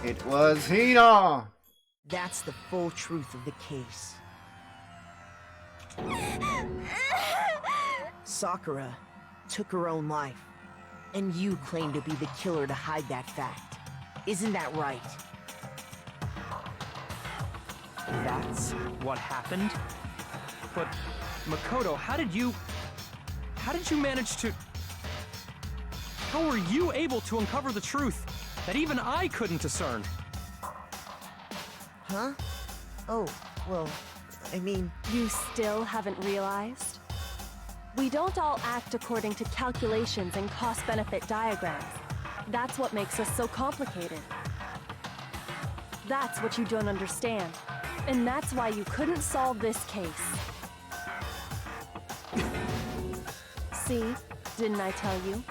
It was Hina! That's the full truth of the case. Sakura took her own life, and you claim to be the killer to hide that fact. Isn't that right? That's what happened? But, Makoto, how did you manage to... How were you able to uncover the truth that even I couldn't discern? Huh? Oh, well, I mean... You still haven't realized? We don't all act according to calculations and cost-benefit diagrams. That's what makes us so complicated. That's what you don't understand. And that's why you couldn't solve this case. See? Didn't I tell you?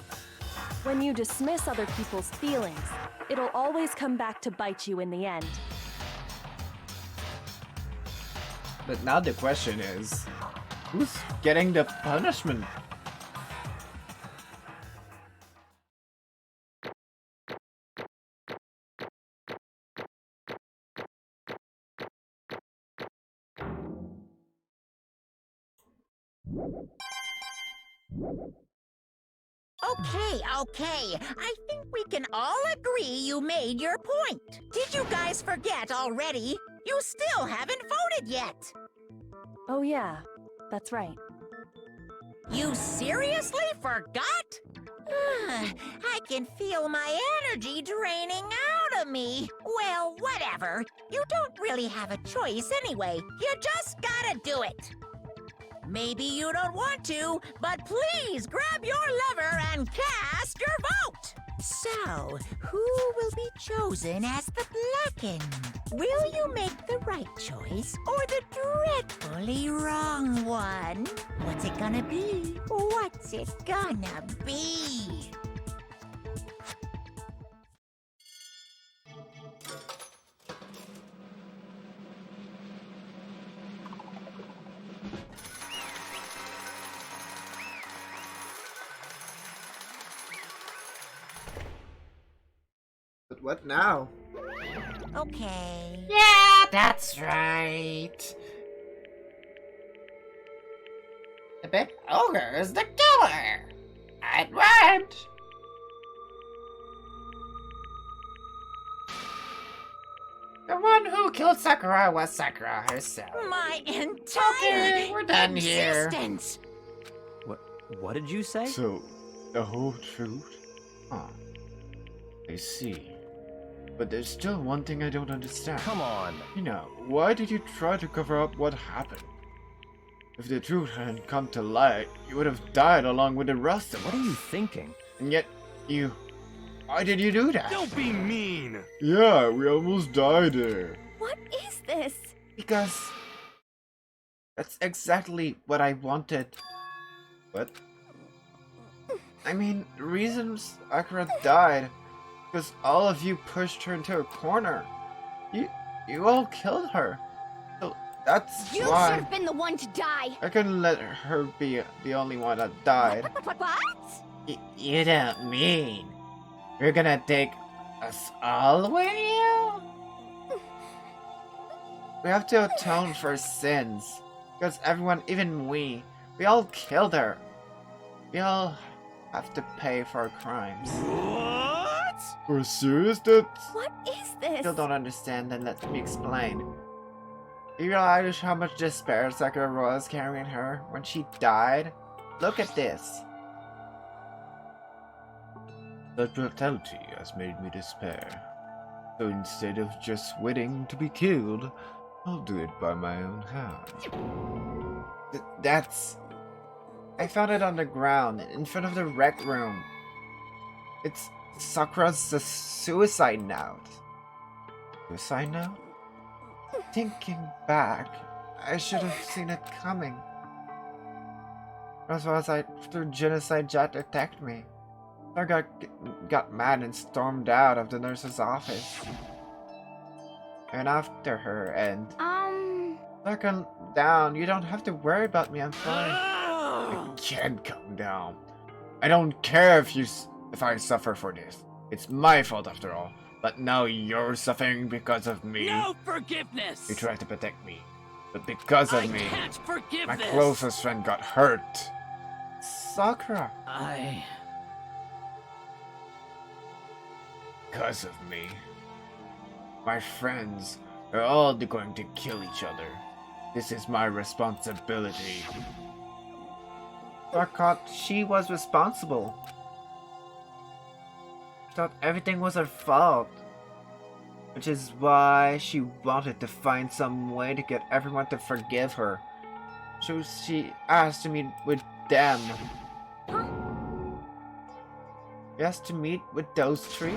When you dismiss other people's feelings, it'll always come back to bite you in the end. But now the question is, who's getting the punishment? Okay. I think we can all agree you made your point. Did you guys forget already? You still haven't voted yet. Oh yeah, that's right. You seriously forgot? I can feel my energy draining out of me. Well, whatever. You don't really have a choice anyway. You just gotta do it. Maybe you don't want to, but please grab your lever and cast your vote! So, who will be chosen as the Blackened? Will you make the right choice or the dreadfully wrong one? What's it gonna be? What's it gonna be? But what now? Okay. Yeah, that's right. The big ogre is the killer. I'd right. The one who killed Sakura was Sakura herself. My entire Okay, we're done here. existence. What did you say? So, the whole truth? Huh. I see. But there's still one thing I don't understand. Come on. You know, why did you try to cover up what happened? If the truth hadn't come to light, you would have died along with the rest of us. What are you thinking? And yet, you... Why did you do that? Don't be mean! Yeah, we almost died there. What is this? Because... that's exactly what I wanted. What? I mean, the reason Sakura died... because all of you pushed her into a corner. You all killed her. So that's You should why have been the one to die. I couldn't let her be the only one that died. What? You don't mean you're gonna take us all with you? We have to atone for sins. Because everyone, even we all killed her. We all have to pay for our crimes. What? We're serious? That What is this? still don't understand, then let me explain. You realize how much despair Sakura was carrying her when she died? Look at this. That brutality has made me despair. So instead of just waiting to be killed, I'll do it by my own hand. That's... I found it on the ground, in front of the rec room. It's Sakura's suicide note. Suicide note? Thinking back, I should have seen it coming. As well as after Genocide Jet attacked me. I got mad and stormed out of the nurse's office. And after her and... calm down, you don't have to worry about me, I'm fine. I can't calm down. I don't care if I suffer for this. It's my fault after all. But now you're suffering because of me. No forgiveness! You tried to protect me, but because of I me, can't forgive my this! closest friend got hurt. Sakura. Because of me, my friends are all going to kill each other. This is my responsibility. I thought she was responsible. I thought everything was her fault. Which is why she wanted to find some way to get everyone to forgive her. So she asked to meet with them. You asked to meet with those three?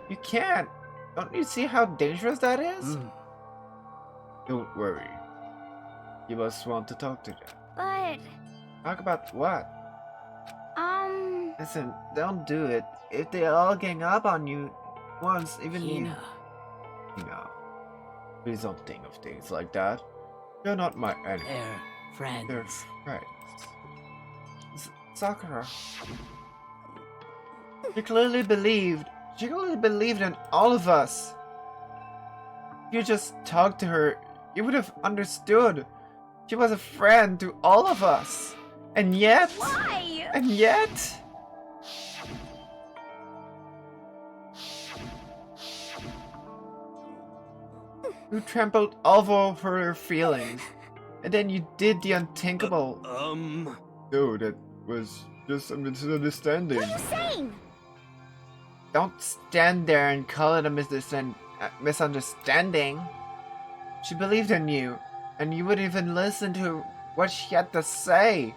You can't. Don't you see how dangerous that is? Don't worry. You must want to talk to them. But, Talk about what? Listen, don't do it. If they all gang up on you once, even you... Hina, please don't think of things like that. You're not my enemy. They're friends. They're friends. Sakura. She clearly believed in all of us. If you just talked to her, you would have understood. She was a friend to all of us. And yet... why? And yet... You trampled all over her feelings. And then you did the unthinkable. No, that was just a misunderstanding. What are you saying? Don't stand there and call it a misunderstanding. She believed in you, and you wouldn't even listen to what she had to say.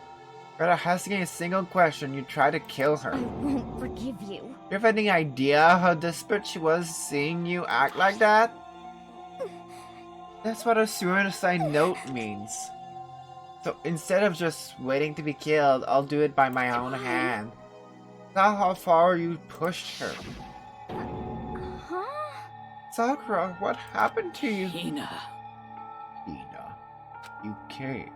Without asking a single question, you tried to kill her. I won't forgive you. Do you have any idea how desperate she was seeing you act like that? That's what a suicide note means. So instead of just waiting to be killed, I'll do it by my own hand. That's how far you pushed her. Huh? Sakura, what happened to you? Hina. Hina, you came.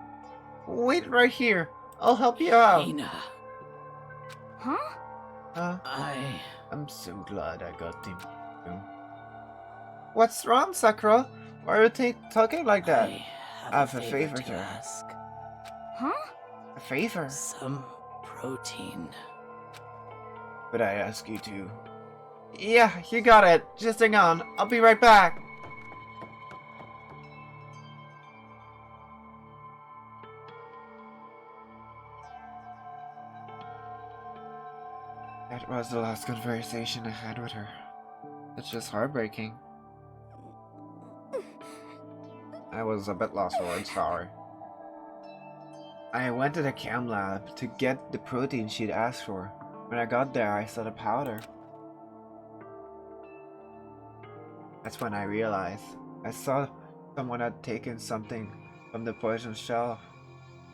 Wait right here. I'll help you out. Hina. Huh? I'm so glad I got him. What's wrong, Sakura? Why are you talking like that? I have a favor to ask. Huh? A favor? Some protein. But I ask you to. Yeah, you got it. Just hang on. I'll be right back. That was the last conversation I had with her. It's just heartbreaking. I was a bit lost for words, sorry. I went to the chem lab to get the protein she'd asked for. When I got there, I saw the powder. That's when I realized. I saw someone had taken something from the poison shelf.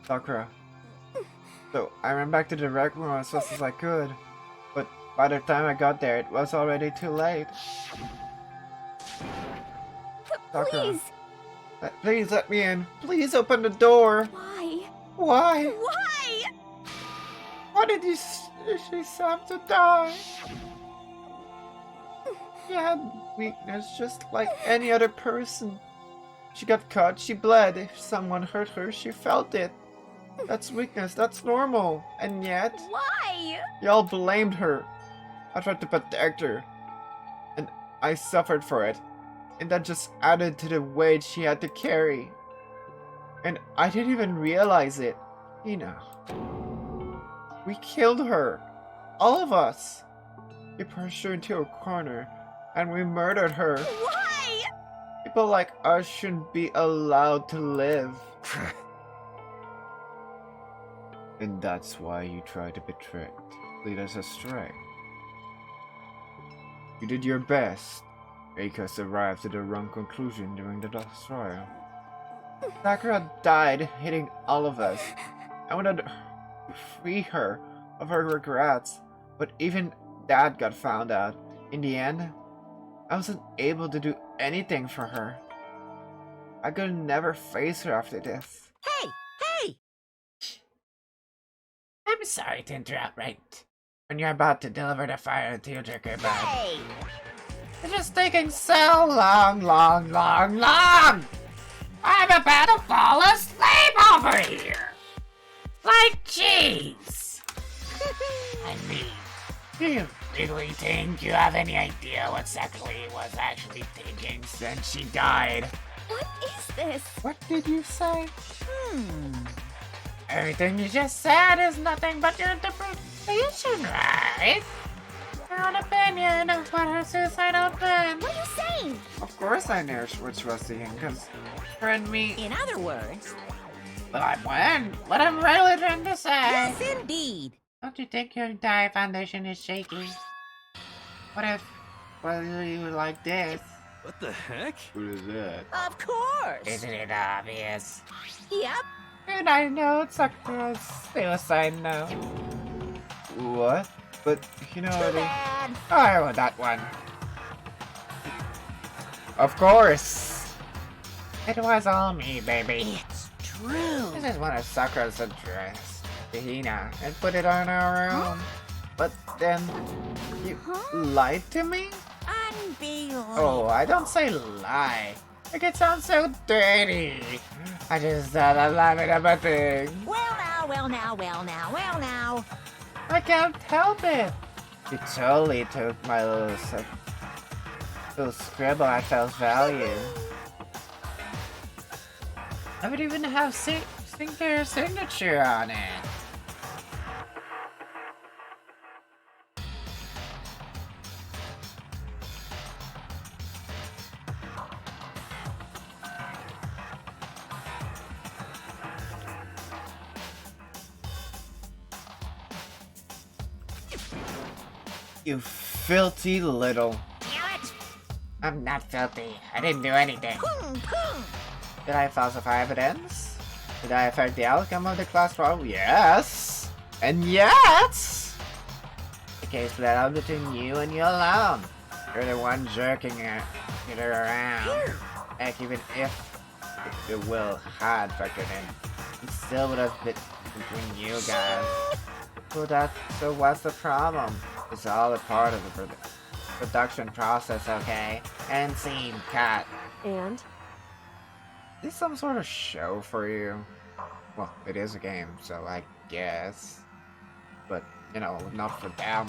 Sakura. So I ran back to the rec room as fast as I could. But by the time I got there, it was already too late. Sakura. Please. Please let me in. Please open the door. Why? Why? Why? Why did she have to die? She had weakness just like any other person. She got cut, she bled. If someone hurt her, she felt it. That's weakness, that's normal. And yet, Why? y'all blamed her. I tried to protect her. And I suffered for it. And that just added to the weight she had to carry. And I didn't even realize it. We killed her. All of us. We pushed her into a corner. And we murdered her. Why? People like us shouldn't be allowed to live. And that's why you tried to betray, lead us astray. You did your best. Make us arrive at the wrong conclusion during the last trial. Sakura died, hitting all of us. I wanted to free her of her regrets, but even that got found out. In the end, I wasn't able to do anything for her. I could never face her after this. Hey! Hey! I'm sorry to interrupt right when you're about to deliver the fire tearjerker bag. Hey! It's just taking so long. I'm about to fall asleep over here. Like cheese. I mean, do you really think you have any idea what Sakura was actually thinking since she died? What is this? What did you say? Everything you just said is nothing but your interpretation, right? Your own opinion of what her suicidal been. What are you saying? Of course I know what she was thinking, because friend me. In other words, But what I'm really trying to say. yes, indeed. Don't you think your entire foundation is shaky? What if, well, you were like this? What the heck? What is that? Of course. Isn't it obvious? Yep. And I know it's Sakura's suicide note. What? But, you know, Too bad. I want that one. of course. It was all me, baby. It's true. This is one of Sakura's address to Hina and put it on our room. But then, you lied to me? Unbelievable. Oh, I don't say lie. Like it sounds so dirty. I just thought I'd lie about a thing. Well now. I can't help it. You totally took my little scribble I felt value. I would even have your signature on it. You filthy little. Damn it. I'm not filthy. I didn't do anything. Did I falsify evidence? Did I affect the outcome of the class trial? Yes! And yet! The case played out between you and you alone. You're the one jerking it around. Heck, even if the will had factored in, it still would have been between you guys. So what's the problem? It's all a part of the production process, okay? And scene, cut. And? Is this some sort of show for you? Well, it is a game, so I guess. But, you know, not for them.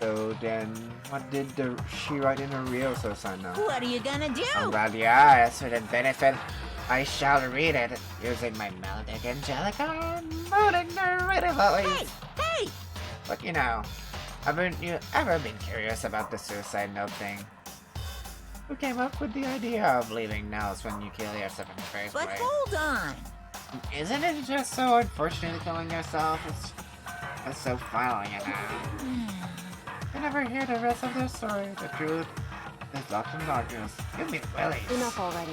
So then, what did she write in her real suicide note? What are you gonna do? I'm glad you asked. For the benefit, I shall read it using my melodic Angelica moaning narrative voice. Hey! But you know, haven't you ever been curious about the suicide note thing? Who came up with the idea of leaving notes when you kill yourself in the first But place? hold on. Isn't it just so unfortunate killing yourself? It's so final, you know. You never hear the rest of the story. The truth is locked in darkness. Give me willies. Enough already.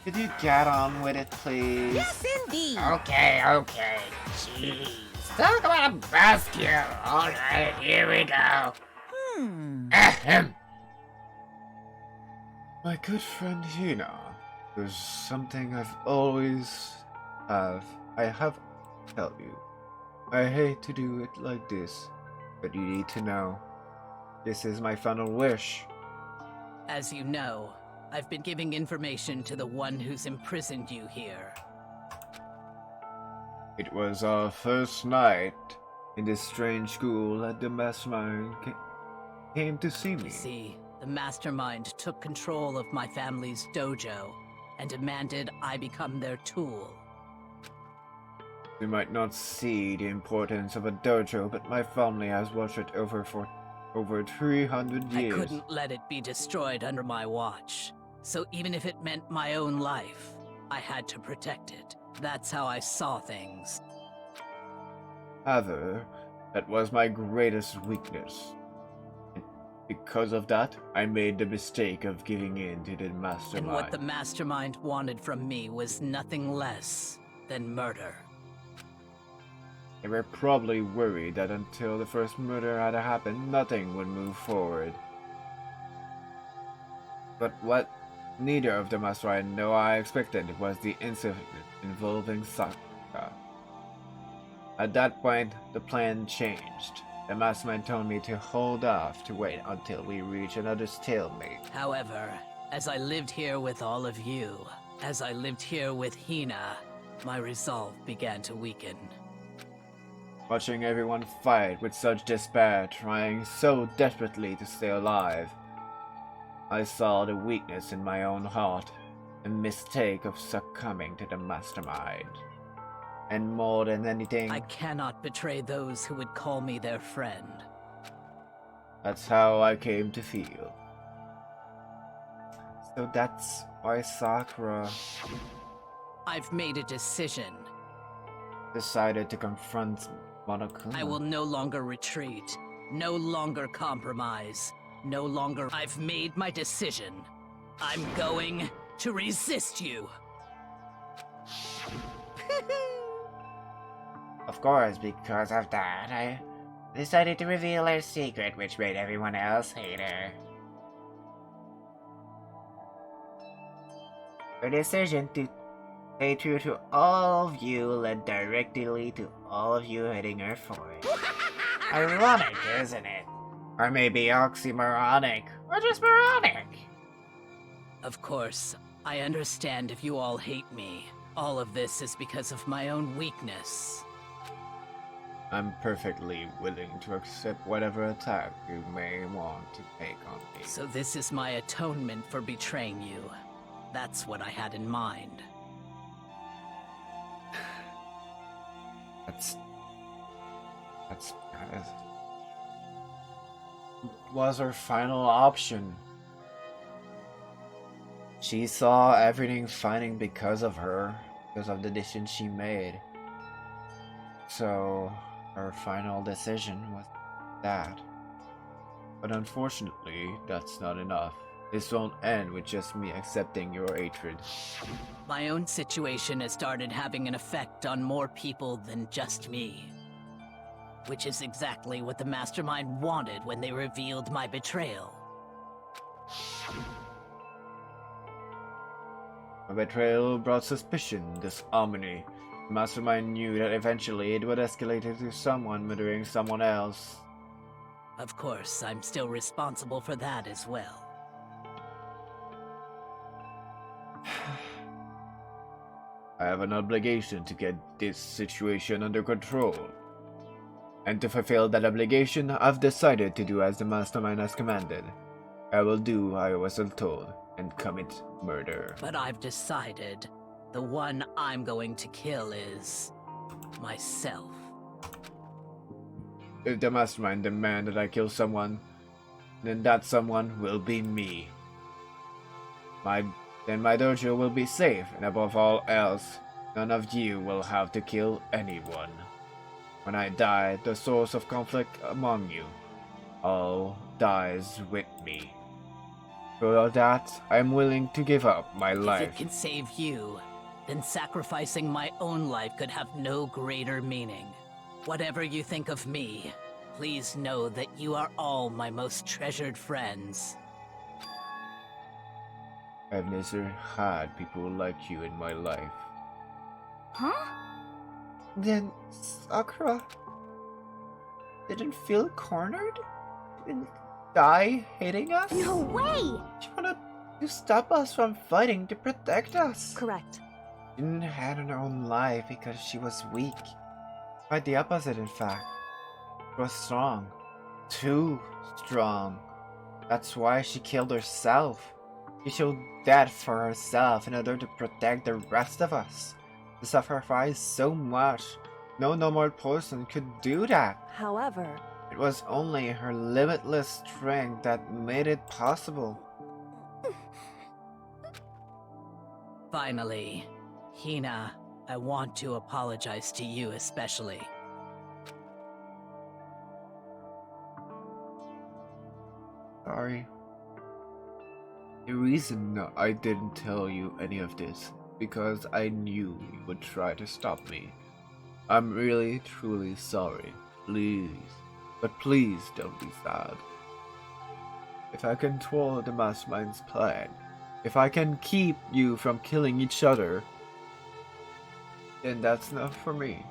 Could you get on with it, please? Yes, indeed. Okay. Jeez. Talk about a basket. Alright, here we go. Ahem. My good friend Hina, there's something I've always I have to tell you. I hate to do it like this, but you need to know. This is my final wish. As you know, I've been giving information to the one who's imprisoned you here. It was our first night in this strange school that the mastermind came to see me. You see, the mastermind took control of my family's dojo and demanded I become their tool. You might not see the importance of a dojo, but my family has watched it for over 300 I years. couldn't let it be destroyed under my watch. So even if it meant my own life, I had to protect it. That's how I saw things. However, that was my greatest weakness. Because of that, I made the mistake of giving in to the mastermind. And what the mastermind wanted from me was nothing less than murder. They were probably worried that until the first murder had happened, nothing would move forward. But what neither of them as I know I expected was the incident involving Sakura. At that point, the plan changed. The mastermind told me to hold off to wait until we reach another stalemate. However, as I lived here with all of you, as I lived here with Hina, my resolve began to weaken. Watching everyone fight with such despair, trying so desperately to stay alive, I saw the weakness in my own heart, the mistake of succumbing to the mastermind. And more than anything, I cannot betray those who would call me their friend. that's how I came to feel. So that's why Sakura I've made a decision. decided to confront Monokuma. I will no longer retreat, no longer compromise, no longer. I've made my decision. I'm going to resist you. Of course, because of that, I decided to reveal her secret, which made everyone else hate her. Her decision to stay true to all of you led directly to all of you hating her for it. Ironic, isn't it? Or maybe oxymoronic, or just moronic. Of course, I understand if you all hate me. All of this is because of my own weakness. I'm perfectly willing to accept whatever attack you may want to take on me. So this is my atonement for betraying you. That's what I had in mind. That's was her final option. She saw everything failing because of her, because of the decision she made. So her final decision was that. But unfortunately, that's not enough. This won't end with just me accepting your hatred. My own situation has started having an effect on more people than just me. Which is exactly what the Mastermind wanted when they revealed my betrayal. My betrayal brought suspicion, disharmony. The Mastermind knew that eventually it would escalate to someone murdering someone else. Of course, I'm still responsible for that as well. I have an obligation to get this situation under control. And to fulfill that obligation, I've decided to do as the Mastermind has commanded. I will do what I was told and commit murder. But I've decided the one I'm going to kill is myself. If the Mastermind demand that I kill someone, then that someone will be me. Then my dojo will be safe, and above all else, none of you will have to kill anyone. When I die, the source of conflict among you all dies with me. For that, I am willing to give up my If life. it can save you, then sacrificing my own life could have no greater meaning. Whatever you think of me, please know that you are all my most treasured friends. I've never had people like you in my life. Huh? Then Sakura didn't feel cornered? Didn't die hating us? No way! She wanted to stop us from fighting to protect us. Correct. She didn't have her own life because she was weak. Quite the opposite, in fact. She was strong. Too strong. That's why she killed herself. She showed death for herself in order to protect the rest of us. To sacrifice so much. No normal person could do that. However, It was only her limitless strength that made it possible. Finally, Hina, I want to apologize to you especially. Sorry. The reason I didn't tell you any of this because I knew you would try to stop me. I'm really, truly sorry. Please. But please don't be sad. If I can thwart the Mastermind's plan, if I can keep you from killing each other, then that's enough for me.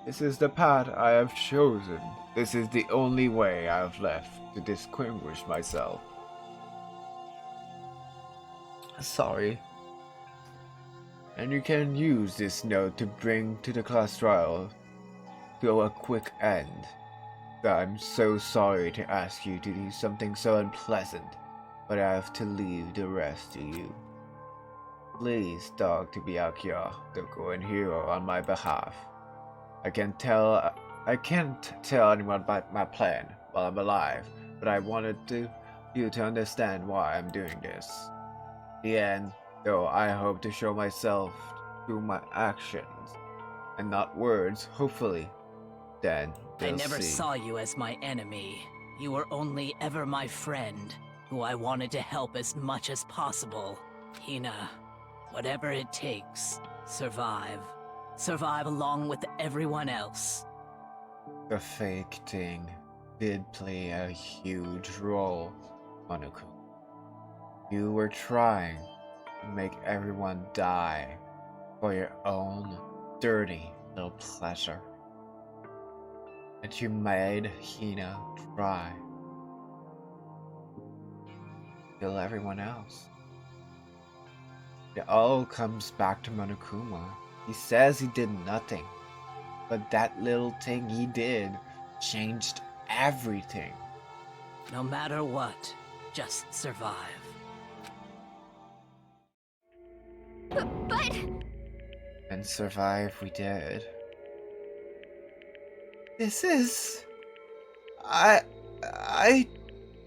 This is the path I have chosen. This is the only way I have left to distinguish myself. Sorry. And you can use this note to bring to the class trial to a quick end. I'm so sorry to ask you to do something so unpleasant, but I have to leave the rest to you. Please talk to Byakuya, the Koen hero, on my behalf. I can't tell anyone about my plan while I'm alive, but I wanted you to understand why I'm doing this. In the end, though, I hope to show myself through my actions, and not words, hopefully. Then I they'll never see. saw you as my enemy. You were only ever my friend, who I wanted to help as much as possible. Hina, whatever it takes, survive. Survive along with everyone else. The fake thing did play a huge role, Monaco. You were trying to make everyone die for your own dirty little pleasure. And you made Hina try to kill everyone else. It all comes back to Monokuma. He says he did nothing, but that little thing he did changed everything. No matter what, just survive. But... And survive we did. This is... I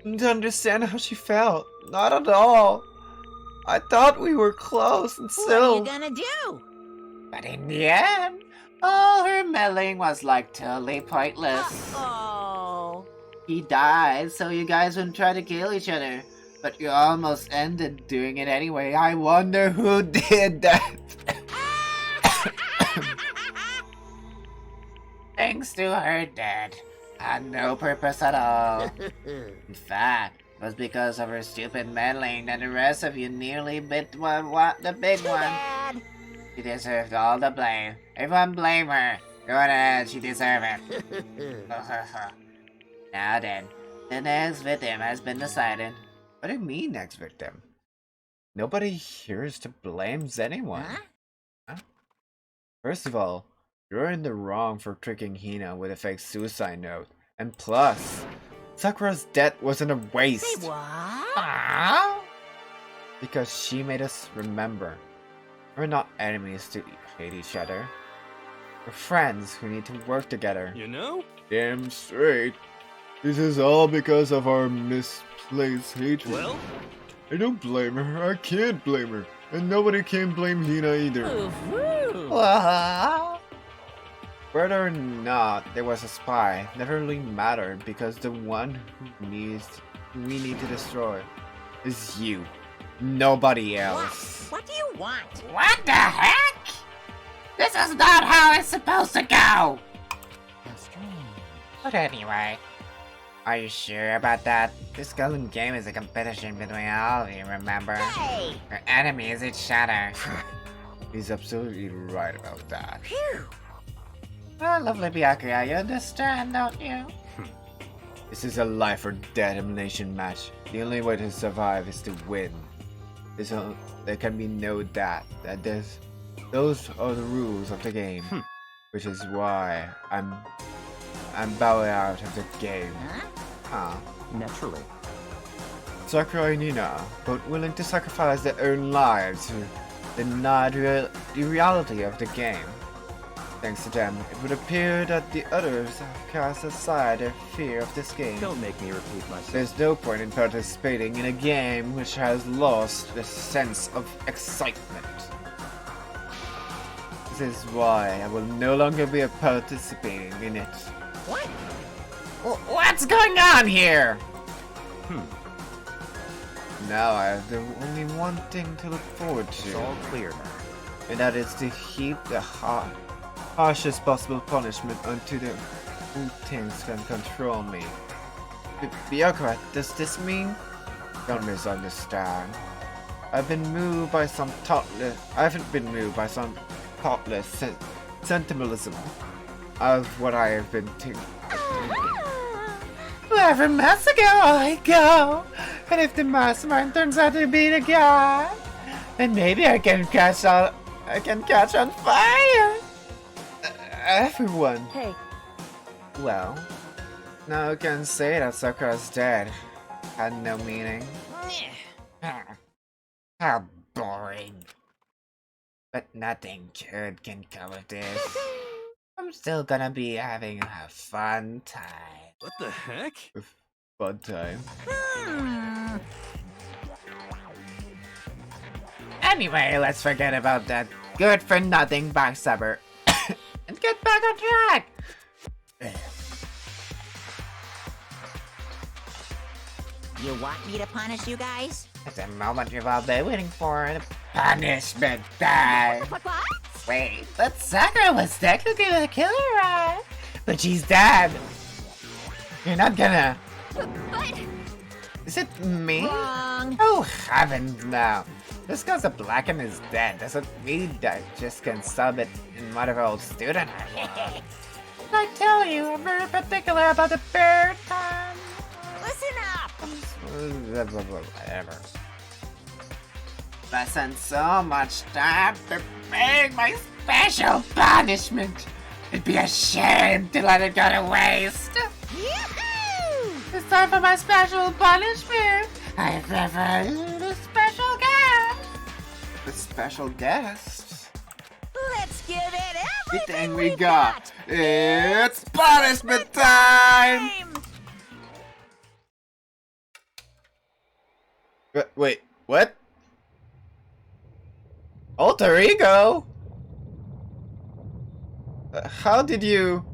didn't understand how she felt. Not at all. I thought we were close and What are so... you gonna do? But in the end, all her meddling was like totally pointless. Oh. He died so you guys wouldn't try to kill each other. But you almost ended doing it anyway. I wonder who did that. Thanks to her death. Had no purpose at all. In fact, it was because of her stupid meddling that the rest of you nearly bit the big one. Dad. She deserved all the blame. Everyone blame her. Go ahead, she deserved it. Now then, the next victim has been decided. What do you mean, next victim? Nobody here is to blame anyone. Huh? First of all, you're in the wrong for tricking Hina with a fake suicide note. And plus, Sakura's death wasn't a waste. Say what? Ah? Because she made us remember. We're not enemies to hate each other. We're friends who need to work together. You know? Damn straight. This is all because of our misplaced hatred. Well, I don't blame her. I can't blame her. And nobody can blame Hina either. Woo-hoo. What? Whether or not there was a spy never really mattered because the one who we need to destroy is you. Nobody else. What do you want? What the heck? This is not how it's supposed to go! How strange. But anyway, are you sure about that? This golden game is a competition between all of you, remember? Hey! Your enemy is each other. He's absolutely right about that. Phew! Well, lovely Byakuya, you understand, don't you? This is a life or death elimination match. The only way to survive is to win. There can be no doubt that those are the rules of the game, which is why I'm bowing out of the game. Huh? naturally. Sakura and Nina, both willing to sacrifice their own lives to deny the reality of the game. Thanks to them, it would appear that the others have cast aside their fear of this game. Don't make me repeat myself. There's no point in participating in a game which has lost the sense of excitement. This is why I will no longer be participating in it. What? What's going on here? Now I have the only one thing to look forward It's to, all clear now. and that is to heap the harshest possible punishment unto the who things can control me. Byakuya, does this mean? Don't misunderstand. I haven't been moved by some thoughtless sentimentalism. of what I have been thinking. Wherever months ago I go. And if the mastermind turns out to be the guy, then maybe I can catch on fire. Everyone. Hey, Well, now I can say that Sakura's dead. Had no meaning. How boring. But nothing good can come of this. I'm still gonna be having a fun time. What the heck? Fun time. Anyway, let's forget about that good-for-nothing backstabber and get back on track. You want me to punish you guys? It's a moment you've all been waiting for, the punishment time. What? Wait, but Sakura was technically the killer, right? But she's dead. You're not gonna... But Is it me? wrong. Oh, heavens no. Just because the Blackened is dead doesn't mean that I just can sub it in whatever old student I want. I tell you, I'm very particular about the bear time. Listen up. Whatever. I spent so much time preparing my special punishment. It'd be a shame to let it go to waste. Yoo-hoo! It's time for my special punishment. I've prepared a special guest. The special guest. Let's give it The everything thing we we've got. It's punishment time! Wait, what? Alter ego? How did you...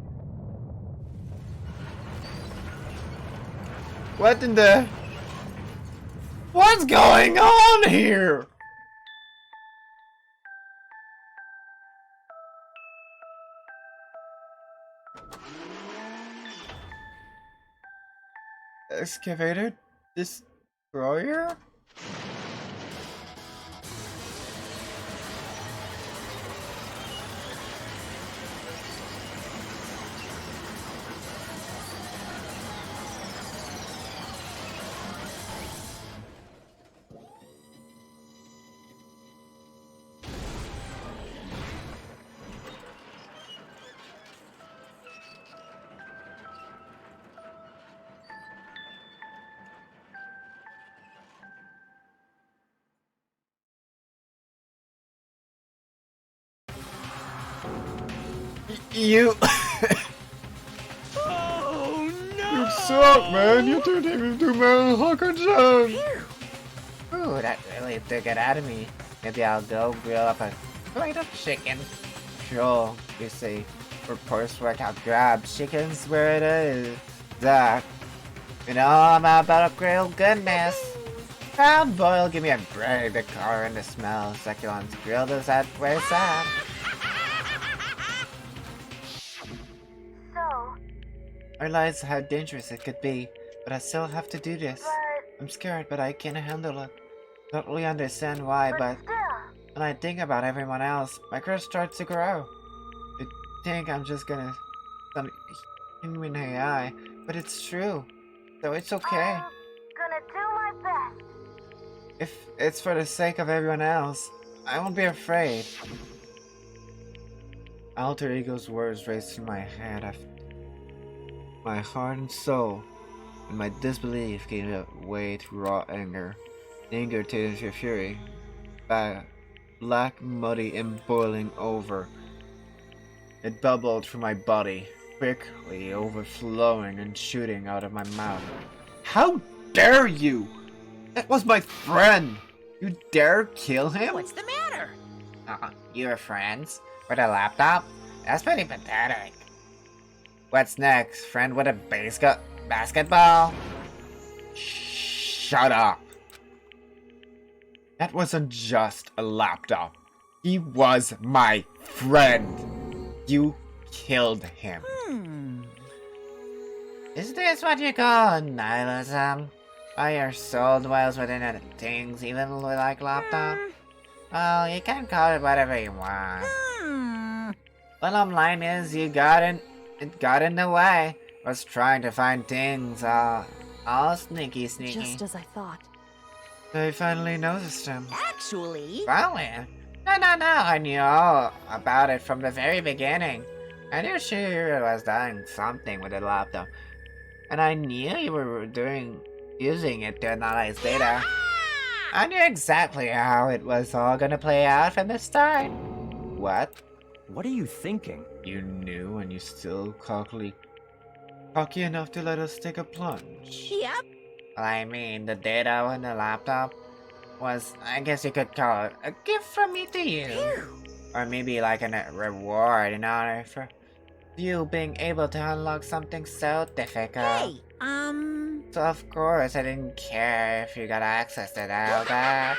What in the... What's going on here? Excavator? Destroyer? You... Oh no! You suck, man! You turned him into Mel Hawkinson! Ooh, that really took it out of me. Maybe I'll go grill up a plate of chicken. Sure, you see, for post-work I'll grab chickens where it is. That. You know, I'm about a grilled goodness. Crown boil, give me a break. The color and the smell. Succulents grilled is that way sad. So, I realize how dangerous it could be, but I still have to do this. but I'm scared, but I can't handle it. Don't really understand why, but still, when I think about everyone else, my crush starts to grow. I think I'm just gonna some human AI, but it's true. So it's okay. I'm gonna do my best. If it's for the sake of everyone else, I won't be afraid. Alter Ego's words raced through my head. My heart and soul, and my disbelief gave way to raw anger. Anger turned into fury. Black, muddy, and boiling over. It bubbled through my body, quickly overflowing and shooting out of my mouth. How dare you! That was my friend! You dare kill him? What's the matter? You were friends? With a laptop? That's pretty pathetic. What's next? Friend with a basketball? Shut up! That wasn't just a laptop. He was my friend. You killed him. Is this what you call nihilism? Why your soul dwells within the things even like laptop? Well, you can call it whatever you want. Bottom line is you got an It got in the way. Was trying to find things all sneaky. Just as I thought. I finally noticed him. Actually, Finally? No. I knew all about it from the very beginning. I knew she was doing something with the laptop. And I knew you were using it to analyze data. I knew exactly how it was all gonna play out from the start. What? What are you thinking? You knew and you still cocky enough to let us take a plunge. yep. Well, I mean, the data on the laptop was, I guess you could call it, a gift from me to you. Phew. Or maybe like a reward in honor for you being able to unlock something so difficult. Hey, So of course I didn't care if you got access to all that.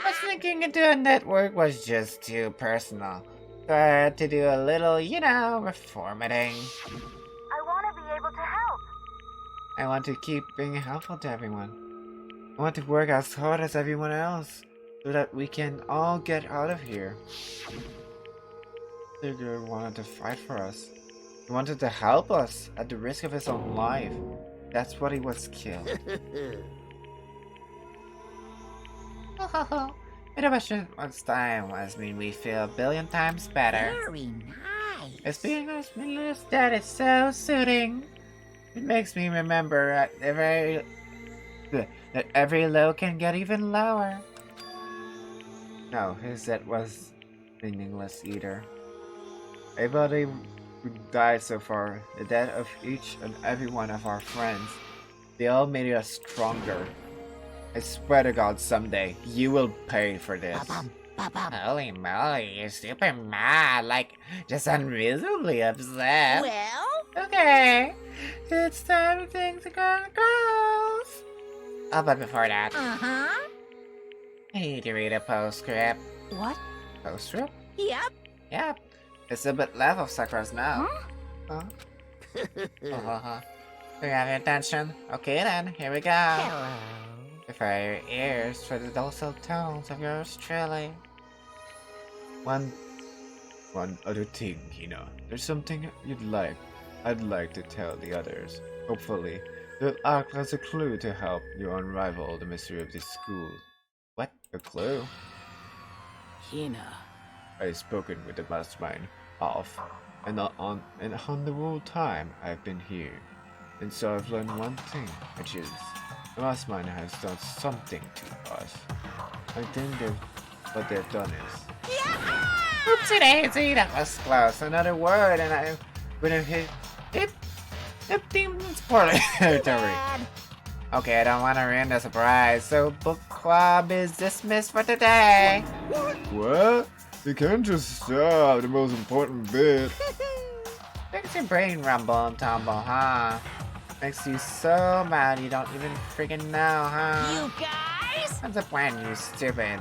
But sneaking into a network was just too personal. So I had to do a little, reformatting. I want to be able to help. I want to keep being helpful to everyone. I want to work as hard as everyone else so that we can all get out of here. Tigger wanted to fight for us. He wanted to help us at the risk of his own life. That's what he was killed. Bit of a shit once time was made me feel a billion times better. Very nice. It's being a smitless that is so soothing. It makes me remember that every low can get even lower. No, his death was meaningless either. Everybody who died so far, the death of each and every one of our friends, they all made us stronger. I swear to God, someday you will pay for this. Holy moly, you're super mad, like just unreasonably upset. Well, Okay, it's time to think the girls. Oh, but before that, uh-huh. I need to read a postscript. What? Postscript? Yep. Yep. It's a bit left of Sakura's now. Huh? Huh? Do you have your attention? Okay then, here we go. Hello. Prepare your ears for the docile tones of yours truly. One other thing, there's something I'd like to tell the others. Hopefully, it'll act as a clue to help you unravel the mystery of this school. What? A clue? Hina. I've spoken with the mastermind off and on the whole time I've been here. And so I've learned one thing, which is the mastermind has done something to us. I think what they've done is... Oopsie daisy, that was close. Another word and I would have hit spoiler territory. Okay, I don't want to ruin the surprise, so book club is dismissed for today. What? You can't just stop the most important bit. Makes your brain rumble and tumble, huh? Makes you so mad you don't even freaking know, huh? You guys? What's the plan, you stupid?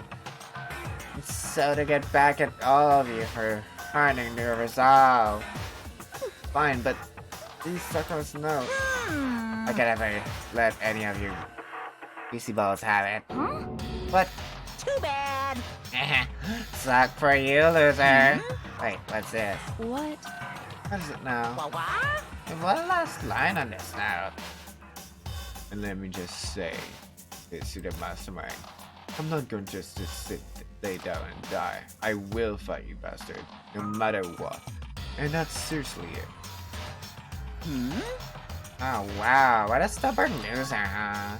It's so to get back at all of you for finding your resolve. Fine, but these suckers know. I can never let any of you PC balls have it. Huh? But Too bad. suck for you, loser. Wait, what's this? What? What is it now? What? And one last line on this note. And let me just say this to the mastermind. I'm not going just to lay down and die. I will fight you, bastard, no matter what. And that's seriously it. Oh wow, what a stubborn loser, huh?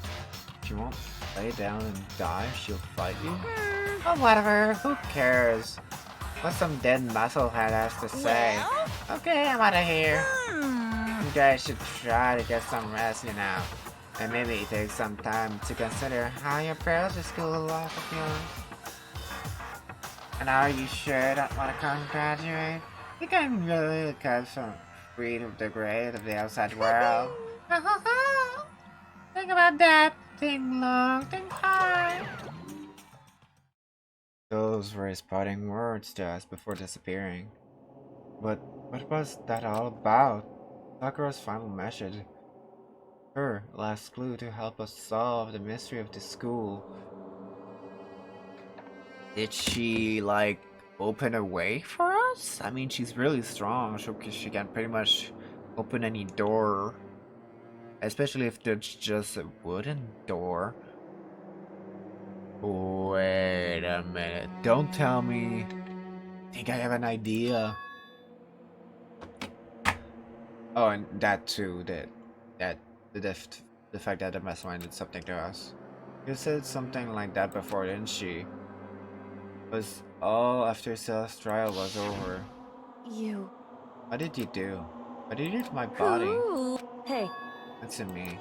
She won't lay down and die, she'll fight you. Oh, whatever, who cares? What some dead musclehead has to say. Well? Okay, I'm out of here. You guys should try to get some rest, and maybe take some time to consider how you approach the school life of yours. And are you sure you don't want to come graduate? You can really cut some free of the grade of the outside world. Think about that. Think long, think hard. Those were his parting words to us before disappearing. But what was that all about? Sakura's final message. Her last clue to help us solve the mystery of the school. Did she, open a way for us? Yes, I mean she's really strong, so she can pretty much open any door, especially if there's just a wooden door. Wait a minute! Don't tell me. I think I have an idea. Oh, and that too. That the fact that the mastermind did something to us. You said something like that before, didn't she? It was all after Celeste's trial was over. You. What did you do? What did you do to my body? Ooh. Hey, It's in me.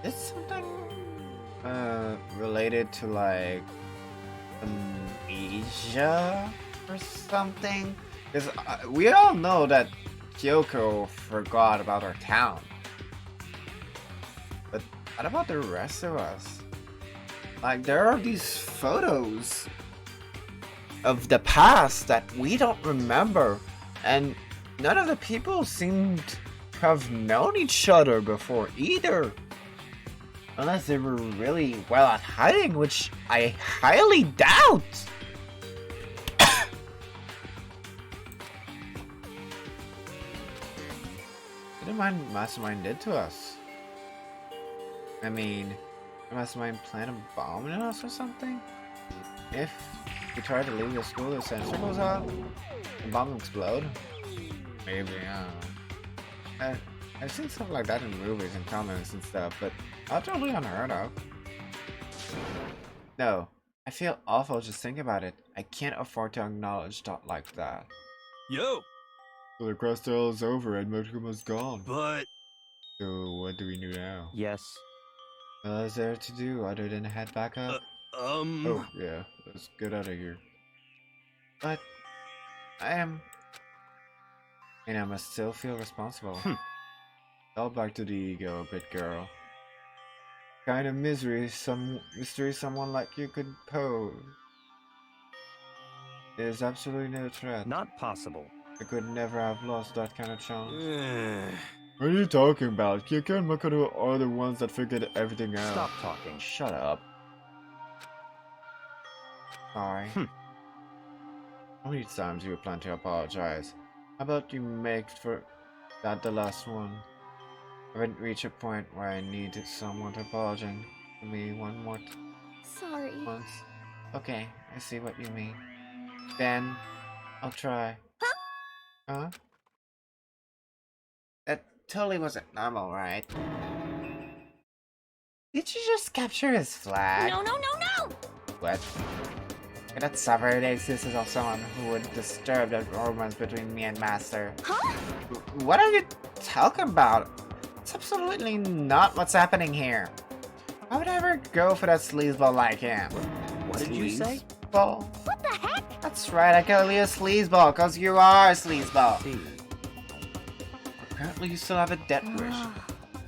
Is something related to like amnesia or something? Because we all know that Kyoko forgot about our town. But what about the rest of us? Like, there are these photos of the past that we don't remember, and none of the people seemed to have known each other before either. Unless they were really well at hiding, which I highly doubt. What did my mastermind did to us? I mean, the mastermind plant a bomb in us or something? If we try to leave the school, the sensor goes out, the bomb will explode? Maybe, I don't know. I've seen stuff like that in movies and comics and stuff, but not totally unheard of. No, I feel awful just thinking about it. I can't afford to acknowledge thought like that. Yo! So the cross trail is over and Motokuma's gone. But... So what do we do now? Yes. What is there to do other than head back up? Oh, yeah, let's get out of here. But I must still feel responsible. All back to the ego a bit, girl. Kind of mystery someone like you could pose. There's absolutely no threat. Not possible. I could never have lost that kind of chance. What are you talking about? Kyoko and Makoto are the ones that figured everything out. Stop talking. Shut up. Sorry. How many times do you plan to apologize? How about you make for that the last one? I haven't reached a point where I need someone to apologize to me one more sorry. once. Okay, I see what you mean. Then, I'll try. Huh? That totally wasn't normal, right? Did you just capture his flag? No, no, no, no! What? I cannot suffer the existence of someone who would disturb the romance between me and Master. Huh? What are you talking about? It's absolutely not what's happening here. Why would I ever go for that sleazeball like him? What did you say? Sleazeball? What the heck? That's right, I call you a sleazeball, cause you are a sleazeball. Apparently you still have a death wish.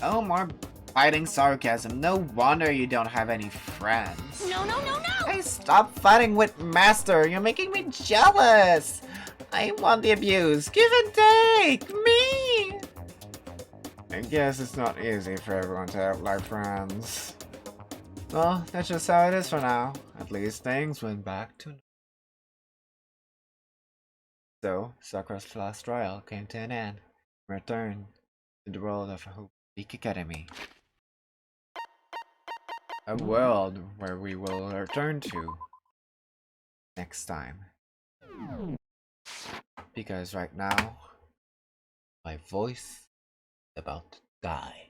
Oh, more biting sarcasm. No wonder you don't have any friends. No, no, no, no! Hey, stop fighting with Master. You're making me jealous. I want the abuse. Give and take. Me. I guess it's not easy for everyone to have like friends. Well, that's just how it is for now. At least things went back to... So, Sakura's last trial came to an end. Returned to the world of Hope Peak Academy. A world where we will return to next time. Because right now, my voice is about to die.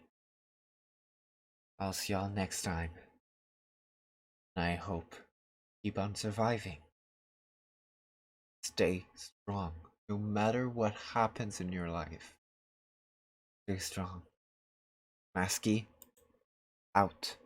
I'll see y'all next time. And I hope you keep on surviving. Stay strong, no matter what happens in your life. Stay strong. Masky, out.